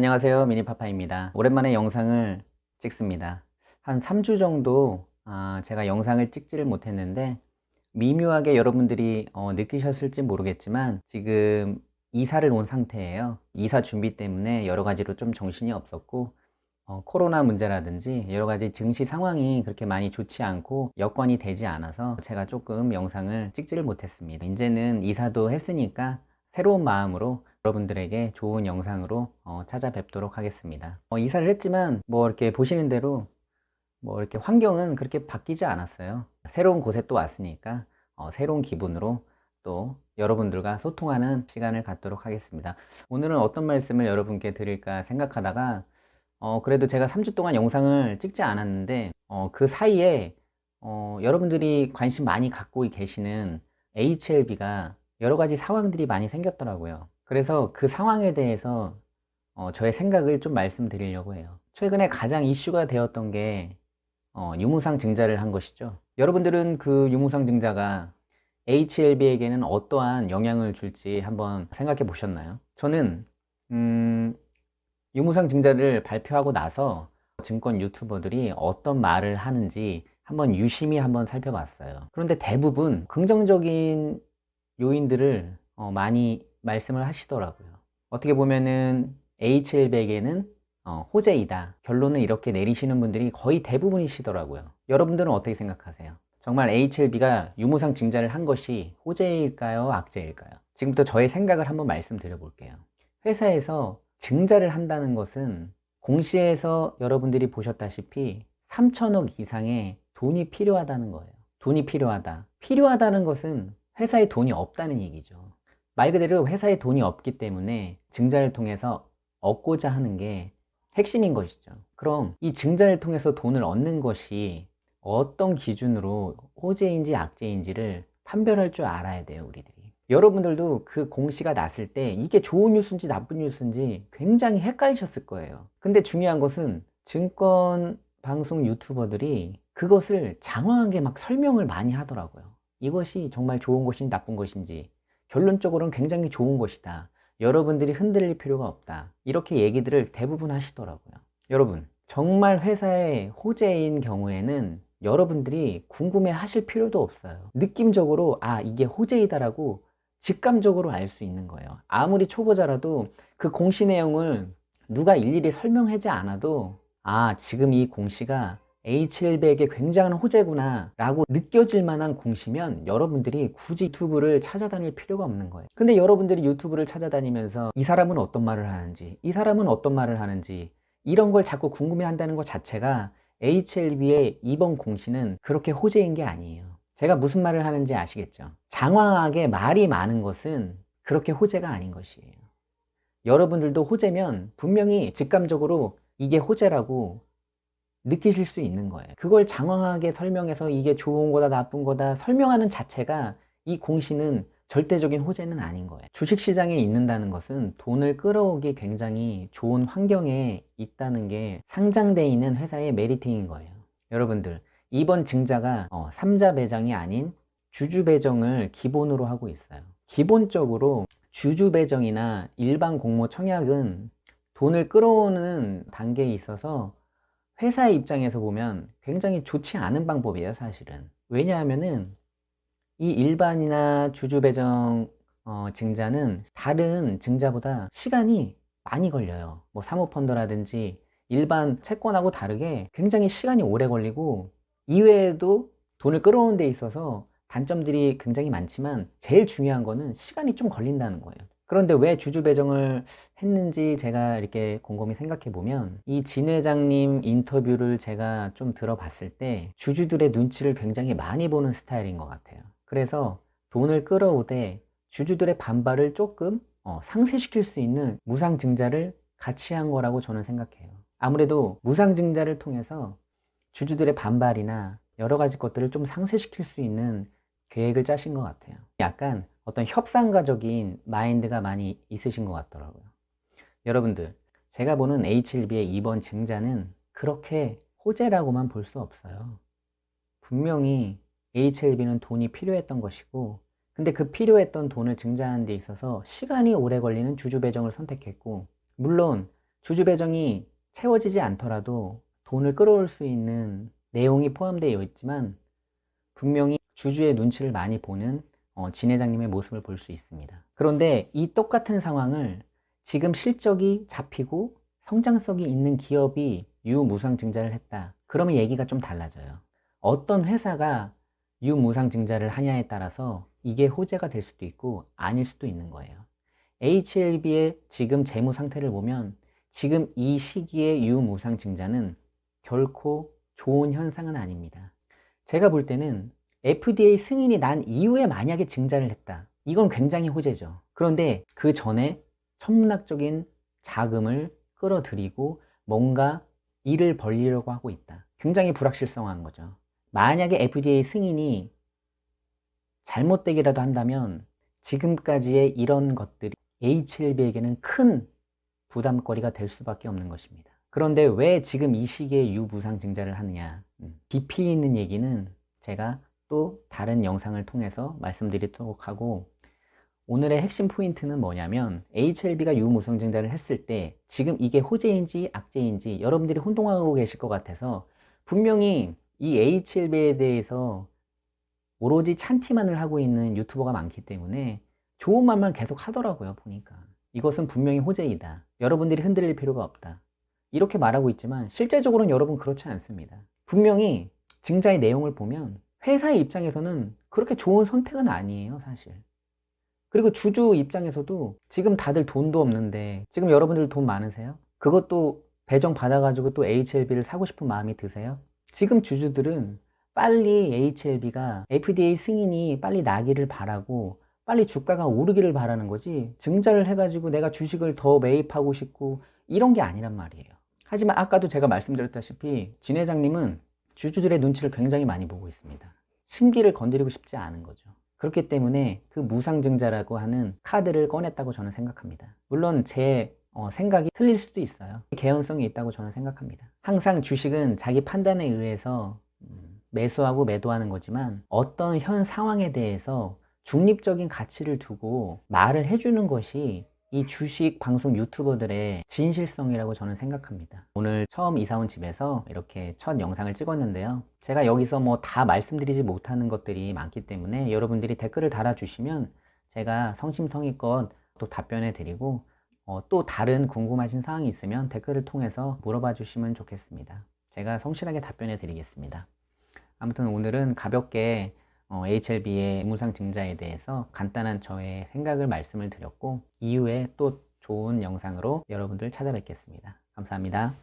안녕하세요. 미니파파입니다. 오랜만에 영상을 찍습니다. 한 3주 정도 제가 영상을 찍지를 못했는데 미묘하게 여러분들이 느끼셨을지 모르겠지만 지금 이사를 온 상태예요. 이사 준비 때문에 여러 가지로 좀 정신이 없었고 코로나 문제라든지 여러 가지 증시 상황이 그렇게 많이 좋지 않고 여건이 되지 않아서 제가 조금 영상을 찍지를 못했습니다. 이제는 이사도 했으니까 새로운 마음으로 여러분들에게 좋은 영상으로 찾아뵙도록 하겠습니다. 이사를 했지만 뭐 이렇게 보시는 대로 뭐 이렇게 환경은 그렇게 바뀌지 않았어요. 새로운 곳에 또 왔으니까 새로운 기분으로 또 여러분들과 소통하는 시간을 갖도록 하겠습니다. 오늘은 어떤 말씀을 여러분께 드릴까 생각하다가 그래도 제가 3주 동안 영상을 찍지 않았는데 그 사이에 여러분들이 관심 많이 갖고 계시는 HLB가 여러 가지 상황들이 많이 생겼더라고요. 그래서 그 상황에 대해서 저의 생각을 좀 말씀드리려고 해요. 최근에 가장 이슈가 되었던 게 유무상 증자를 한 것이죠. 여러분들은 그 유무상 증자가 HLB에게는 어떠한 영향을 줄지 한번 생각해 보셨나요? 저는 유무상 증자를 발표하고 나서 증권 유튜버들이 어떤 말을 하는지 한번 유심히 한번 살펴봤어요. 그런데 대부분 긍정적인 요인들을 많이 말씀을 하시더라고요. 어떻게 보면은 HL백에는 호재이다. 결론을 이렇게 내리시는 분들이 거의 대부분이시더라고요. 여러분들은 어떻게 생각하세요? 정말 HLB가 유무상 증자를 한 것이 호재일까요? 악재일까요? 지금부터 저의 생각을 한번 말씀드려 볼게요. 회사에서 증자를 한다는 것은 공시에서 여러분들이 보셨다시피 3천억 이상의 돈이 필요하다는 거예요. 돈이 필요하다. 필요하다는 것은 회사에 돈이 없다는 얘기죠. 말 그대로 회사에 돈이 없기 때문에 증자를 통해서 얻고자 하는 게 핵심인 것이죠. 그럼 이 증자를 통해서 돈을 얻는 것이 어떤 기준으로 호재인지 악재인지를 판별할 줄 알아야 돼요, 우리들이. 여러분들도 그 공시가 났을 때 이게 좋은 뉴스인지 나쁜 뉴스인지 굉장히 헷갈리셨을 거예요. 근데 중요한 것은 증권 방송 유튜버들이 그것을 장황하게 막 설명을 많이 하더라고요. 이것이 정말 좋은 것인지 나쁜 것인지, 결론적으로는 굉장히 좋은 것이다. 여러분들이 흔들릴 필요가 없다. 이렇게 얘기들을 대부분 하시더라고요. 여러분, 정말 회사의 호재인 경우에는 여러분들이 궁금해 하실 필요도 없어요. 느낌적으로 이게 호재이다라고 직감적으로 알 수 있는 거예요. 아무리 초보자라도 그 공시 내용을 누가 일일이 설명하지 않아도 지금 이 공시가 H100의 굉장한 호재구나 라고 느껴질 만한 공시면 여러분들이 굳이 유튜브를 찾아다닐 필요가 없는 거예요. 근데 여러분들이 유튜브를 찾아다니면서 이 사람은 어떤 말을 하는지, 이 사람은 어떤 말을 하는지 이런 걸 자꾸 궁금해 한다는 것 자체가 HLB의 이번 공시는 그렇게 호재인 게 아니에요. 제가 무슨 말을 하는지 아시겠죠? 장황하게 말이 많은 것은 그렇게 호재가 아닌 것이에요. 여러분들도 호재면 분명히 직감적으로 이게 호재라고 느끼실 수 있는 거예요. 그걸 장황하게 설명해서 이게 좋은 거다 나쁜 거다 설명하는 자체가 이 공시는 절대적인 호재는 아닌 거예요. 주식시장에 있는다는 것은 돈을 끌어오기 굉장히 좋은 환경에 있다는 게 상장되어 있는 회사의 메리트인 거예요. 여러분들, 이번 증자가 3자 배정이 아닌 주주 배정을 기본으로 하고 있어요. 기본적으로 주주 배정이나 일반 공모 청약은 돈을 끌어오는 단계에 있어서 회사의 입장에서 보면 굉장히 좋지 않은 방법이에요, 사실은. 왜냐하면은 이 일반이나 주주 배정 증자는 다른 증자보다 시간이 많이 걸려요. 뭐 사모펀드라든지 일반 채권하고 다르게 굉장히 시간이 오래 걸리고 이외에도 돈을 끌어오는 데 있어서 단점들이 굉장히 많지만 제일 중요한 거는 시간이 좀 걸린다는 거예요. 그런데 왜 주주 배정을 했는지 제가 이렇게 곰곰이 생각해 보면 이 진 회장님 인터뷰를 제가 좀 들어봤을 때 주주들의 눈치를 굉장히 많이 보는 스타일인 것 같아요. 그래서 돈을 끌어오되 주주들의 반발을 조금 상쇄시킬 수 있는 무상증자를 같이 한 거라고 저는 생각해요. 아무래도 무상증자를 통해서 주주들의 반발이나 여러 가지 것들을 좀 상쇄시킬 수 있는 계획을 짜신 것 같아요. 약간 어떤 협상가적인 마인드가 많이 있으신 것 같더라고요. 여러분들, 제가 보는 HLB의 이번 증자는 그렇게 호재라고만 볼 수 없어요. 분명히 HLB는 돈이 필요했던 것이고, 근데 그 필요했던 돈을 증자하는 데 있어서 시간이 오래 걸리는 주주 배정을 선택했고, 물론 주주 배정이 채워지지 않더라도 돈을 끌어올 수 있는 내용이 포함되어 있지만 분명히 주주의 눈치를 많이 보는 진 회장님의 모습을 볼 수 있습니다. 그런데 이 똑같은 상황을 지금 실적이 잡히고 성장성이 있는 기업이 유무상증자를 했다. 그러면 얘기가 좀 달라져요. 어떤 회사가 유무상증자를 하냐에 따라서 이게 호재가 될 수도 있고 아닐 수도 있는 거예요. HLB의 지금 재무 상태를 보면 지금 이 시기의 유무상증자는 결코 좋은 현상은 아닙니다. 제가 볼 때는 FDA 승인이 난 이후에 만약에 증자를 했다. 이건 굉장히 호재죠. 그런데 그 전에 천문학적인 자금을 끌어들이고 뭔가 일을 벌리려고 하고 있다. 굉장히 불확실성한 거죠. 만약에 FDA 승인이 잘못되기라도 한다면 지금까지의 이런 것들이 HLB에게는 큰 부담거리가 될 수밖에 없는 것입니다. 그런데 왜 지금 이 시기에 유무상 증자를 하느냐? 깊이 있는 얘기는 제가 또 다른 영상을 통해서 말씀드리도록 하고, 오늘의 핵심 포인트는 뭐냐면 HLB가 유무상 증자를 했을 때 지금 이게 호재인지 악재인지 여러분들이 혼동하고 계실 것 같아서, 분명히 이 HLB에 대해서 오로지 찬티만을 하고 있는 유튜버가 많기 때문에 좋은 말만 계속 하더라고요. 보니까 이것은 분명히 호재이다, 여러분들이 흔들릴 필요가 없다, 이렇게 말하고 있지만 실제적으로는 여러분 그렇지 않습니다. 분명히 증자의 내용을 보면 회사의 입장에서는 그렇게 좋은 선택은 아니에요, 사실. 그리고 주주 입장에서도 지금 다들 돈도 없는데, 지금 여러분들 돈 많으세요? 그것도 배정 받아가지고 또 HLB를 사고 싶은 마음이 드세요? 지금 주주들은 빨리 HLB가 FDA 승인이 빨리 나기를 바라고 빨리 주가가 오르기를 바라는 거지, 증자를 해가지고 내가 주식을 더 매입하고 싶고 이런 게 아니란 말이에요. 하지만 아까도 제가 말씀드렸다시피 진 회장님은 주주들의 눈치를 굉장히 많이 보고 있습니다. 심기를 건드리고 싶지 않은 거죠. 그렇기 때문에 그 무상증자라고 하는 카드를 꺼냈다고 저는 생각합니다. 물론 제 생각이 틀릴 수도 있어요. 개연성이 있다고 저는 생각합니다. 항상 주식은 자기 판단에 의해서 매수하고 매도하는 거지만 어떤 현 상황에 대해서 중립적인 가치를 두고 말을 해주는 것이 이 주식 방송 유튜버들의 진실성이라고 저는 생각합니다. 오늘 처음 이사 온 집에서 이렇게 첫 영상을 찍었는데요. 제가 여기서 뭐 다 말씀드리지 못하는 것들이 많기 때문에 여러분들이 댓글을 달아주시면 제가 성심성의껏 또 답변해 드리고, 또 다른 궁금하신 사항이 있으면 댓글을 통해서 물어봐 주시면 좋겠습니다. 제가 성실하게 답변해 드리겠습니다. 아무튼 오늘은 가볍게 HLB의 무상 증자에 대해서 간단한 저의 생각을 말씀을 드렸고, 이후에 또 좋은 영상으로 여러분들 찾아뵙겠습니다. 감사합니다.